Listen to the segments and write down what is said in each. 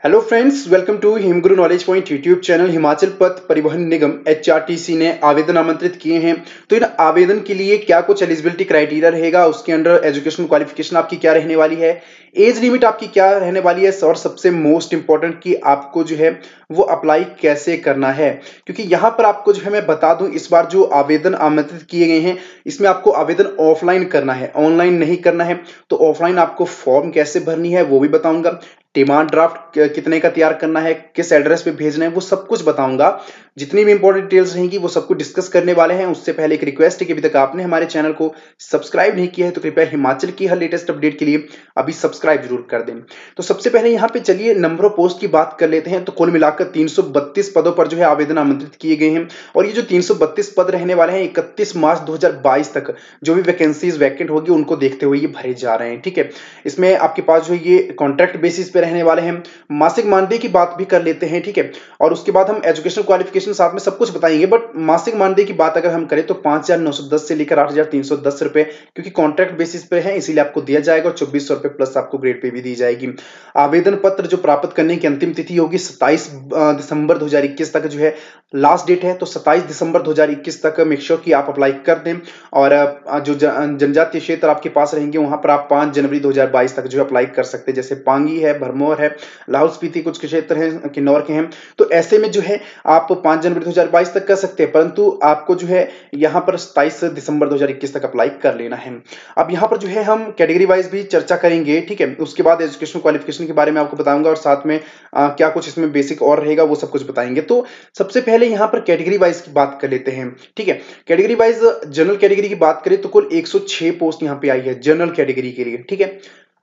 Hello friends, welcome to Himguru knowledge point YouTube channel. Himachal Path Parivahan Nigam HRTC ने आवेदन आमंत्रित किए हैं। तो इन आवेदन के लिए क्या कुछ एलिजिबिलिटी क्राइटेरिया रहेगा, उसके अंडर एजुकेशन क्वालिफिकेशन आपकी क्या रहने वाली है, एज लिमिट आपकी क्या रहने वाली है, और सबसे मोस्ट इंपॉर्टेंट कि आपको जो है वो अप्लाई कैसे करना है। क्योंकि यहाँ पर आपको जो है मैं बता दूं, इस बार जो आवेदन आमंत्रित किए गए हैं इसमें आपको आवेदन ऑफलाइन करना है, ऑनलाइन नहीं करना है। तो ऑफलाइन आपको फॉर्म कैसे भरनी है वो भी बताऊंगा, डिमांड ड्राफ्ट कितने का तैयार करना है, किस एड्रेस पे भेजना है, वो सब कुछ बताऊंगा। जितनी भी इंपॉर्टेंट डिटेल्स रहेंगी वो सब कुछ डिस्कस करने वाले हैं। उससे पहले एक रिक्वेस्ट है कि अभी तक आपने हमारे चैनल को सब्सक्राइब नहीं किया है तो कृपया हिमाचल की हर लेटेस्ट अपडेट के लिए अभी सब्सक्राइब जरूर कर दें। तो सबसे पहले यहाँ पे चलिए नंबर ऑफ पोस्ट की बात कर लेते हैं। तो कुल मिलाकर 332 पदों पर जो है आवेदन आमंत्रित किए गए हैं, और ये जो 332 पद रहने वाले हैं 31 मार्च 2022 तक जो भी वैकेंसीज वैकेंट होगी उनको देखते हुए ये भरे जा रहे हैं। ठीक है, इसमें आपके पास जो ये कॉन्ट्रैक्ट बेसिस पे रहने वाले हैं। मासिक मानदेय की बात भी कर लेते हैं, ठीक है, और उसके बाद हम एजुकेशनल क्वालिफिकेशन साथ में सब कुछ बताएंगे। बट मासिक मानदेय की बात अगर हम करें तो 5,910 से लेकर 8,310 रुपए, क्योंकि कॉन्ट्रैक्ट बेसिस पे है इसीलिए आपको दिया जाएगा, और 2400 रुपए प्लस आपको ग्रेड पे भी दी जाएगी। आवेदन पत्र जो प्राप्त करने की अंतिम तिथि होगी 27 दिसंबर 2021 तक जो है लास्ट डेट है। तो 27 दिसंबर 2021 तक मेक श्योर कि आप अप्लाई कर दें। और जो जनजातीय क्षेत्र आपके पास रहेंगे वहां पर आप 5 जनवरी 2022 तक जो है अप्लाई कर सकते हैं, जैसे पांगी है, भरमौर है, लाहौल स्पीति कुछ क्षेत्र हैं, किन्नौर के हैं। तो ऐसे में जो है आप 5 जनवरी 2022 तक कर सकते हैं, परंतु आपको जो है यहाँ पर 27 दिसंबर 2021 तक अप्लाई कर लेना है। अब यहाँ पर जो है हम कैटेगरी वाइज भी चर्चा करेंगे, ठीक है, उसके बाद एजुकेशन क्वालिफिकेशन के बारे में आपको बताऊंगा, और साथ में क्या कुछ इसमें बेसिक और रहेगा वो सब कुछ बताएंगे। तो सबसे पहले यहाँ पर कैटेगरी वाइज की बात कर लेते हैं। ठीक है, कैटेगरी वाइज जनरल कैटेगरी की बात करें तो कुल 106 पोस्ट यहाँ पे आई है जनरल कैटेगरी के लिए। ठीक है,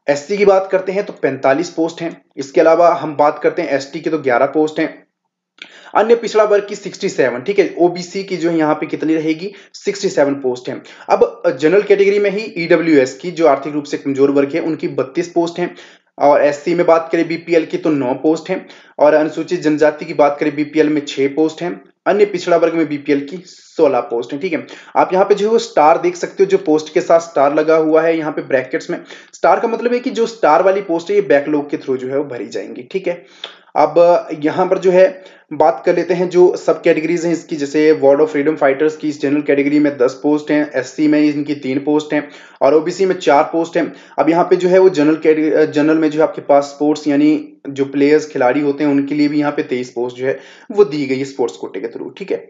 एससी की बात करते हैं तो 45 पोस्ट हैं। इसके अलावा हम बात करते हैं एसटी की तो 11 पोस्ट हैं। अन्य पिछड़ा वर्ग की 67, ठीक है, ओबीसी की जो है यहाँ पे कितनी रहेगी 67 पोस्ट है। अब जनरल कैटेगरी में ही ईडब्ल्यूएस की जो आर्थिक रूप से कमजोर वर्ग है उनकी 32 पोस्ट हैं, और एससी में बात करें बीपीएल की तो 9 पोस्ट हैं, और अनुसूचित जनजाति की बात करें बीपीएल में 6 पोस्ट हैं, अन्य पिछड़ा वर्ग में बीपीएल की 16 पोस्ट है। ठीक है, आप यहाँ पे जो है स्टार देख सकते हो, जो पोस्ट के साथ स्टार लगा हुआ है यहाँ पे ब्रैकेट्स में, स्टार का मतलब है कि जो स्टार वाली पोस्ट है ये बैकलॉग के थ्रू जो है वो भरी जाएंगी। ठीक है, अब यहाँ पर जो है बात कर लेते हैं जो सब कैटेगरीज हैं इसकी, जैसे वार्ड ऑफ फ्रीडम फाइटर्स की इस जनरल कैटेगरी में 10 पोस्ट हैं, एससी में इनकी 3 पोस्ट हैं, और ओबीसी में 4 पोस्ट हैं। अब यहाँ पे जो है वो जनरल में जो है आपके पास स्पोर्ट्स यानी जो प्लेयर्स खिलाड़ी होते हैं उनके लिए भी यहाँ पे 23 पोस्ट जो है वो दी गई है स्पोर्ट्स कोटे के थ्रू। ठीक है,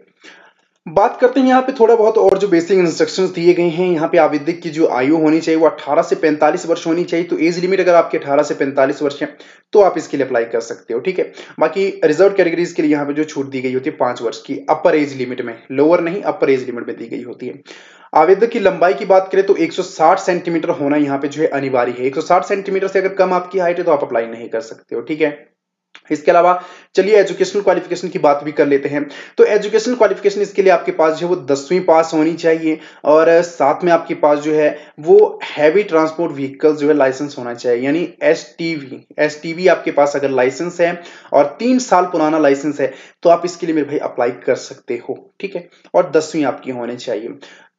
बात करते हैं यहाँ पे थोड़ा बहुत और जो बेसिक इंस्ट्रक्शंस दिए गए हैं। यहाँ पे आवेदक की जो आयु होनी चाहिए वो 18 से 45 वर्ष होनी चाहिए। तो एज लिमिट अगर आपके 18 से 45 वर्ष है तो आप इसके लिए अप्लाई कर सकते हो। ठीक है, बाकी रिजर्व कैटेगरीज के लिए यहाँ पे जो छूट दी गई होती है 5 वर्ष की अपर एज लिमिट में, लोअर नहीं अपर एज लिमिट में दी गई होती है। आवेदक की लंबाई की बात करें तो 160 सेंटीमीटर होना यहाँ पे जो है अनिवार्य है। 160 सेंटीमीटर से अगर कम आपकी हाइट है तो आप अप्लाई नहीं कर सकते हो। ठीक है, इसके अलावा चलिए एजुकेशनल क्वालिफिकेशन की बात भी कर लेते हैं। तो एजुकेशनल क्वालिफिकेशन इसके लिए आपके पास जो है वो 10वीं पास होनी चाहिए, और साथ में आपके पास जो है वो हैवी ट्रांसपोर्ट व्हीकल जो है लाइसेंस होना चाहिए, यानी एसटीवी आपके पास अगर लाइसेंस है और 3 साल पुराना लाइसेंस है तो आप इसके लिए मेरे भाई अप्लाई कर सकते हो। ठीक है, और 10वीं आपकी होनी चाहिए।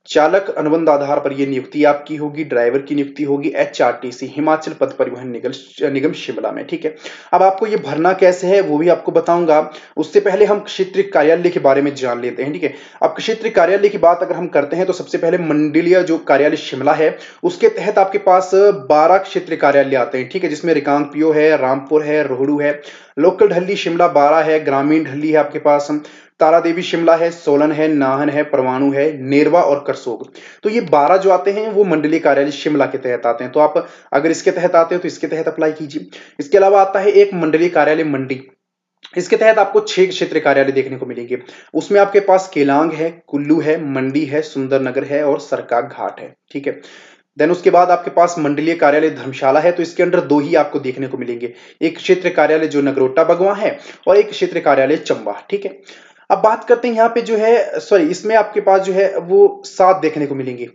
चालक अनुबंध आधार पर यह नियुक्ति आपकी होगी, ड्राइवर की नियुक्ति होगी एचआरटीसी हिमाचल पथ परिवहन निगम शिमला में। ठीक है, अब आपको ये भरना कैसे है वो भी आपको बताऊंगा। उससे पहले हम क्षेत्रीय कार्यालय के बारे में जान लेते हैं। ठीक है, अब क्षेत्रीय कार्यालय की बात अगर हम करते हैं तो सबसे पहले मंडलीय जो कार्यालय शिमला है उसके तहत आपके पास 12 क्षेत्रीय कार्यालय आते हैं। ठीक है, जिसमें रिकांगपिओ है, रामपुर है, रोहडू है, लोकल ढली शिमला 12 है, ग्रामीण ढली है आपके पास, तारा देवी शिमला है, सोलन है, नाहन है, परवाणु है, नेरवा और करसोग। तो ये 12 जो आते हैं वो मंडलीय कार्यालय शिमला के तहत आते हैं। तो आप अगर इसके तहत आते हो तो इसके तहत अप्लाई कीजिए। इसके अलावा आता है एक मंडलीय कार्यालय मंडी, इसके तहत आपको 6 क्षेत्रीय कार्यालय देखने को मिलेंगे। उसमें आपके पास केलांग है, कुल्लू है, मंडी है, सुंदरनगर है और सरकाग घाट है। ठीक है, देन उसके बाद आपके पास मंडलीय कार्यालय धर्मशाला है, तो इसके अंदर 2 ही आपको देखने को मिलेंगे, एक क्षेत्र कार्यालय जो नगरोटा बगवा है और एक क्षेत्र कार्यालय चंबा। ठीक है, अब बात करते हैं यहाँ पे जो है सॉरी इसमें आपके पास जो है वो 7 देखने को मिलेंगे।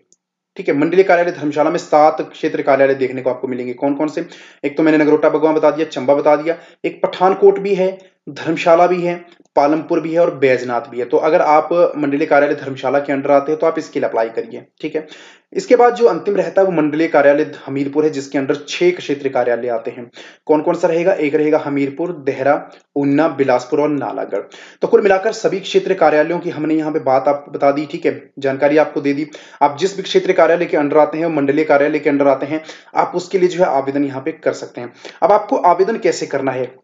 ठीक है, मंडलीय कार्यालय धर्मशाला में 7 क्षेत्र कार्यालय देखने को आपको मिलेंगे। कौन कौन से, एक तो मैंने नगरोटा बगवा बता दिया, चंबा बता दिया, एक पठानकोट भी है, धर्मशाला भी है, पालमपुर भी है और बैजनाथ भी है। तो अगर आप मंडलीय कार्यालय धर्मशाला के अंडर आते हैं तो आप इसके लिए अप्लाई करिए, ठीक है। इसके बाद जो अंतिम रहता है वो मंडलीय कार्यालय हमीरपुर है, जिसके अंडर 6 क्षेत्रीय कार्यालय आते हैं। कौन कौन सा रहेगा? एक रहेगा हमीरपुर, देहरा, ऊना, बिलासपुर और नालागढ़। तो कुल मिलाकर सभी क्षेत्रीय कार्यालयों की हमने यहाँ पे बात आपको बता दी, ठीक है, जानकारी आपको दे दी। आप जिस भी क्षेत्रीय कार्यालय के अंडर आते हैं, मंडलीय कार्यालय के अंडर आते हैं, आप उसके लिए जो है आवेदन यहाँ पे कर सकते हैं। अब आपको आवेदन कैसे करना है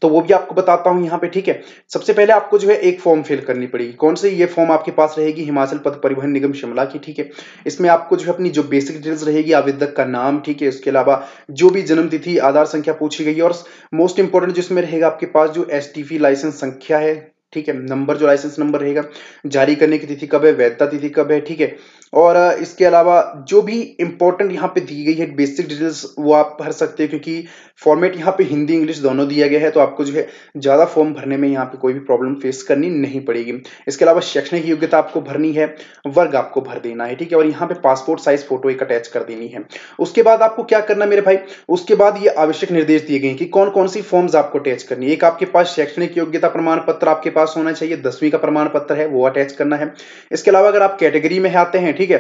तो वो भी आपको बताता हूं यहाँ पे, ठीक है। सबसे पहले आपको जो है एक फॉर्म फिल करनी पड़ेगी। कौन सी? ये फॉर्म आपके पास रहेगी हिमाचल पथ परिवहन निगम शिमला की, ठीक है। इसमें आपको जो है अपनी जो बेसिक डिटेल्स रहेगी, आवेदक का नाम, ठीक है, उसके अलावा जो भी जन्म तिथि, आधार संख्या पूछी गई है, और मोस्ट इंपोर्टेंट जिसमें रहेगा आपके पास जो एसटीपी लाइसेंस संख्या है, ठीक है, नंबर, जो लाइसेंस नंबर रहेगा, जारी करने की तिथि कब है, वैधता तिथि कब है, ठीक है। और इसके अलावा जो भी इंपॉर्टेंट यहाँ पे दी गई है बेसिक डिटेल्स वो आप भर सकते हैं, क्योंकि फॉर्मेट यहाँ पे हिंदी इंग्लिश दोनों दिया गया है, तो आपको जो है ज्यादा फॉर्म भरने में यहाँ पे कोई भी प्रॉब्लम फेस करनी नहीं पड़ेगी। इसके अलावा शैक्षणिक योग्यता आपको भरनी है, वर्ग आपको भर देना है, ठीक है, और यहाँ पे पासपोर्ट साइज फोटो एक अटैच कर देनी है। उसके बाद आपको क्या करना मेरे भाई, उसके बाद ये आवश्यक निर्देश दिए गए कि कौन कौन सी फॉर्म्स आपको अटैच करनी है। एक आपके पास शैक्षणिक योग्यता प्रमाण पत्र आपके पास होना चाहिए, 10वीं का प्रमाण पत्र है वो अटैच करना है। इसके अलावा अगर आप कैटेगरी में आते हैं, ठीक है,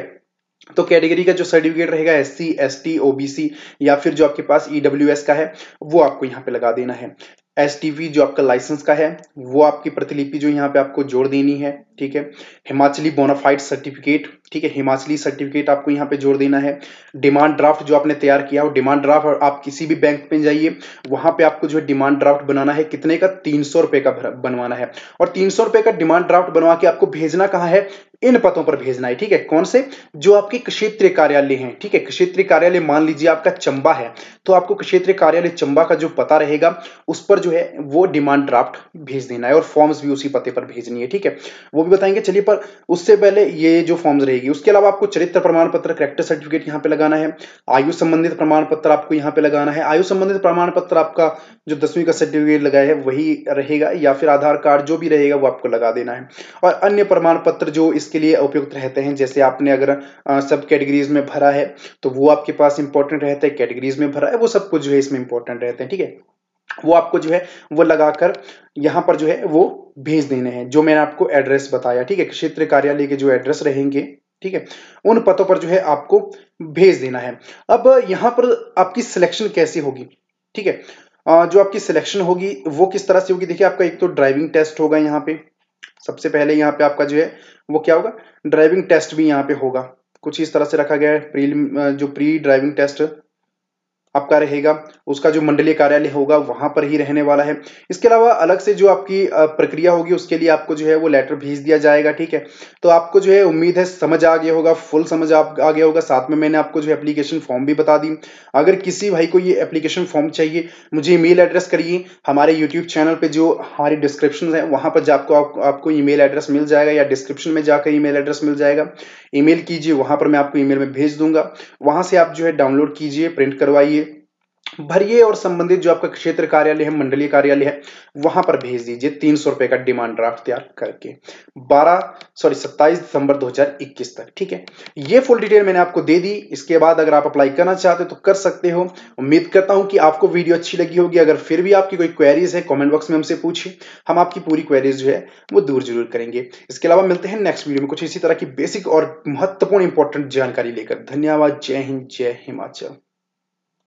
तो कैटेगरी का जो सर्टिफिकेट रहेगा एससी, एसटी, ओबीसी या फिर जो आपके पास ईडब्ल्यूएस का है वो आपको यहाँ पे लगा देना है। एसटीवी जो आपका लाइसेंस का है वो आपकी प्रतिलिपि जो यहाँ पे आपको जोड़ देनी है, ठीक है। हिमाचली बोनाफाइड सर्टिफिकेट, ठीक है, हिमाचली सर्टिफिकेट आपको यहाँ पे जोड़ देना है। डिमांड ड्राफ्ट जो आपने तैयार किया हो, डिमांड ड्राफ्ट आप किसी भी बैंक में जाइए, वहां पे आपको जो है डिमांड ड्राफ्ट बनाना है, कितने का? 300 रुपए का बनवाना है। और 300 रुपए का डिमांड ड्राफ्ट बनवा के आपको भेजना कहाँ है? इन पतों पर भेजना है, ठीक है। कौन से? जो आपके क्षेत्रीय कार्यालय हैं, ठीक है। क्षेत्रीय कार्यालय मान लीजिए आपका चंबा है, तो आपको क्षेत्रीय कार्यालय चंबा का जो पता रहेगा उस पर जो है वो डिमांड ड्राफ्ट भेज देना है, और फॉर्म्स भी उसी पते पर भेजनी है, ठीक है, वो भी बताएंगे। चलिए, पर उससे पहले ये जो फॉर्म्स रहेगी, उसके अलावा आपको चरित्र प्रमाण पत्र, कैरेक्टर सर्टिफिकेट यहाँ पे लगाना है। आयु संबंधित प्रमाण पत्र आपको यहाँ पे लगाना है। आयु संबंधित प्रमाण पत्र आपका जो 10वीं का सर्टिफिकेट लगाया है वही रहेगा, या फिर आधार कार्ड जो भी रहेगा वो आपको लगा देना है। और अन्य प्रमाण पत्र जो इसके लिए उपयुक्त रहते हैं, जैसे आपने अगर सब कैटेगरीज में भरा है तो वो आपके पास इंपॉर्टेंट रहता है, कैटेगरीज में भरा है वो सब कुछ जो है इसमें इंपॉर्टेंट रहते हैं, ठीक है। वो आपको जो है वो लगाकर यहां पर जो है वो भेज देने हैं, जो मैंने आपको एड्रेस बताया, ठीक है। क्षेत्रीय कार्यालय के जो एड्रेस रहेंगे, ठीक है, उन पतों पर जो है आपको भेज देना है। अब यहां पर आपकी सिलेक्शन कैसे होगी, ठीक है। जो आपकी सिलेक्शन होगी वो किस तरह से होगी? देखिए, आपका एक तो ड्राइविंग टेस्ट होगा यहाँ पे, सबसे पहले यहाँ पे आपका जो है वो क्या होगा? ड्राइविंग टेस्ट भी यहाँ पे होगा। कुछ इस तरह से रखा गया है, जो प्री ड्राइविंग टेस्ट आपका रहेगा, उसका जो मंडलीय कार्यालय होगा वहां पर ही रहने वाला है। इसके अलावा अलग से जो आपकी प्रक्रिया होगी उसके लिए आपको जो है वो लेटर भेज दिया जाएगा, ठीक है। तो आपको जो है उम्मीद है समझ आ गया होगा, फुल समझ आ गया होगा। साथ में मैंने आपको जो है एप्लीकेशन फॉर्म भी बता दी। अगर किसी भाई को ये एप्लीकेशन फॉर्म चाहिए, मुझे ईमेल एड्रेस करिए। हमारे यूट्यूब चैनल पे जो हमारी डिस्क्रिप्शन है वहां पर जाकर आपको ईमेल एड्रेस मिल जाएगा, या डिस्क्रिप्शन में जाकर ईमेल एड्रेस मिल जाएगा। ईमेल कीजिए, वहां पर मैं आपको ईमेल में भेज दूंगा। वहां से आप जो है डाउनलोड कीजिए, प्रिंट करवाइए, भरिए, और संबंधित जो आपका क्षेत्र कार्यालय है, मंडलीय कार्यालय है, वहां पर भेज दीजिए 300 रुपए का डिमांड ड्राफ्ट तैयार करके 27 दिसंबर 2021 तक, ठीक है। ये फुल डिटेल मैंने आपको दे दी। इसके बाद अगर आप अप्लाई करना चाहते हो तो कर सकते हो। उम्मीद करता हूं कि आपको वीडियो अच्छी लगी होगी। अगर फिर भी आपकी कोई क्वेरीज है कमेंट बॉक्स में हमसे पूछिए, हम आपकी पूरी क्वेरीज जो है वो दूर जरूर करेंगे। इसके अलावा मिलते हैं नेक्स्ट वीडियो में कुछ इसी तरह की बेसिक और महत्वपूर्ण इंपॉर्टेंट जानकारी लेकर। धन्यवाद। जय हिंद, जय हिमाचल।